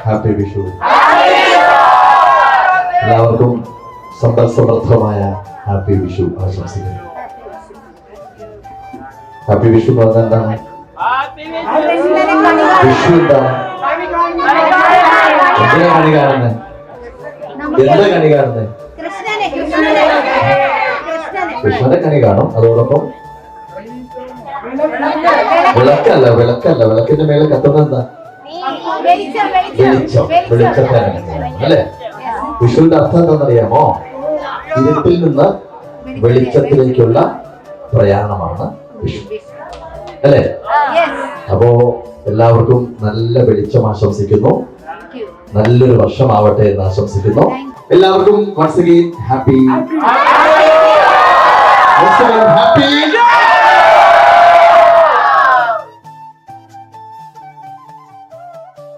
Happy Vishu. എല്ലാവർക്കും സമ്പൽസമൃദ്ധമായ happy Vishu ആശംസിക്കുന്നു. Happy Vishu എന്ന് പറഞ്ഞാൽ എന്താണ്? വിഷു എന്താണ്? എന്തിനാ കണി കാണുന്നത്? എന്താ കണി കാണുന്നത്? കൃഷ്ണന്റെ കണി കാണും. അതോടൊപ്പം വിളക്കല്ല, വിളക്കിന്റെ മേലെ കത്തുന്നത് എന്താ? വെളിച്ചത്തെ അല്ലേ? വിഷുവിന്റെ അർത്ഥം എന്താണെന്നറിയാമോ? ഇരുട്ടിൽ നിന്ന് വെളിച്ചത്തിലേക്കുള്ള പ്രയാണമാണ് വിഷു, അല്ലേ? അപ്പോ എല്ലാവർക്കും നല്ല വെളിച്ചം ആശംസിക്കുന്നു. നല്ലൊരു വർഷമാവട്ടെ എന്ന് ആശംസിക്കുന്നു. എല്ലാവർക്കും once again happy